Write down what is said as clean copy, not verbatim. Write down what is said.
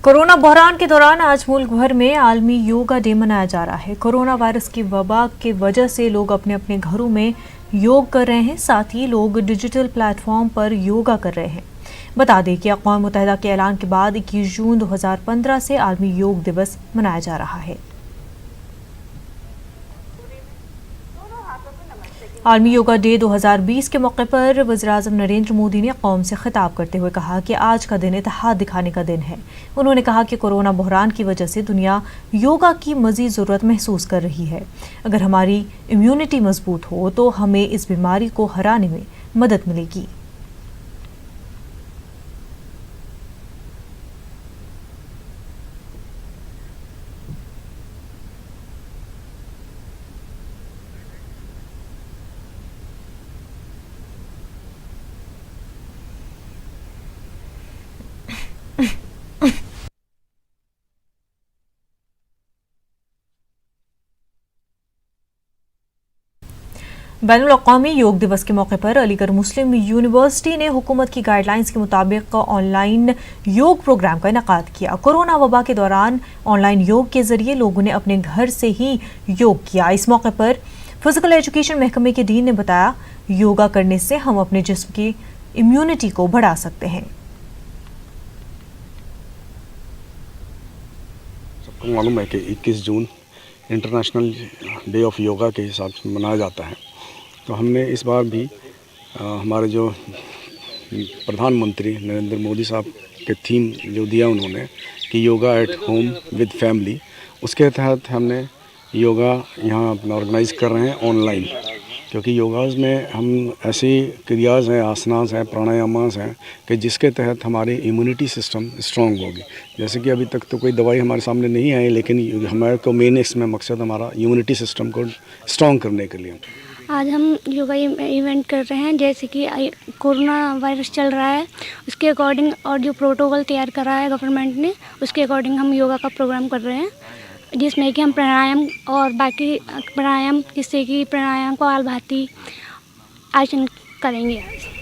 Corona बहरान के दौरान आज मुल्क भर में आलमी योगा डे मनाया जा रहा है। कोरोना वायरस की वबा के वजह से लोग अपने अपने घरों में योग कर रहे हैं, साथ ही लोग डिजिटल प्लेटफॉर्म पर योगा कर रहे हैं। बता दें कि अक़वाम मुत्तहिदा के ऐलान के बाद 21 जून 2015 से आलमी योग दिवस मनाया जा रहा है। आलमी योगा डे 2020 के मौके पर वज़ीर-ए-आज़म नरेंद्र मोदी ने कौम से खिताब करते हुए कहा कि आज का दिन इत्तेहाद दिखाने का दिन है। उन्होंने कहा कि कोरोना बहरान की वजह से दुनिया योगा की मज़ीद ज़रूरत महसूस कर रही है। अगर हमारी इम्यूनिटी मजबूत हो तो हमें इस बीमारी को हराने में मदद मिलेगी। बैनुल-अक़वामी योग दिवस के मौके पर अलीगढ़ मुस्लिम यूनिवर्सिटी ने हुकूमत की गाइडलाइंस के मुताबिक ऑनलाइन योग प्रोग्राम का इनेकाद किया। कोरोना वबा के दौरान ऑनलाइन योग के जरिए लोगों ने अपने घर से ही योग किया। इस मौके पर फिजिकल एजुकेशन महकमे के डीन ने बताया, योगा करने से हम अपने जिस्म की इम्यूनिटी को बढ़ा सकते हैं। सबको मालूम है कि 21 जून इंटरनेशनल डे ऑफ योगा के हिसाब से मनाया जाता है। तो हमने इस बार भी हमारे जो प्रधानमंत्री नरेंद्र मोदी साहब के थीम जो दिया उन्होंने कि yoga at home with family, उसके तहत हमने योगा यहाँ अपना ऑर्गेनाइज़ कर रहे हैं ऑनलाइन। क्योंकि योगाज़ में हम ऐसी क्रियाज़ हैं, आसनास हैं, प्राणायामास हैं कि जिसके तहत हमारी इम्यूनिटी सिस्टम स्ट्रॉन्ग होगी। जैसे कि अभी तक तो कोई दवाई हमारे सामने नहीं आई, लेकिन हमारे को मेन इसमें मकसद हमारा इम्यूनिटी सिस्टम को स्ट्रॉन्ग करने के लिए। आज हम योगा इवेंट कर रहे हैं, जैसे कि कोरोना वायरस चल रहा है उसके अकॉर्डिंग, और जो प्रोटोकॉल तैयार करा है गवर्नमेंट ने उसके अकॉर्डिंग हम योगा का प्रोग्राम कर रहे हैं, जिसमें कि हम प्राणायाम और बाकी प्राणायाम, जिससे कि प्राणायाम को आलभाती आसन करेंगे आज।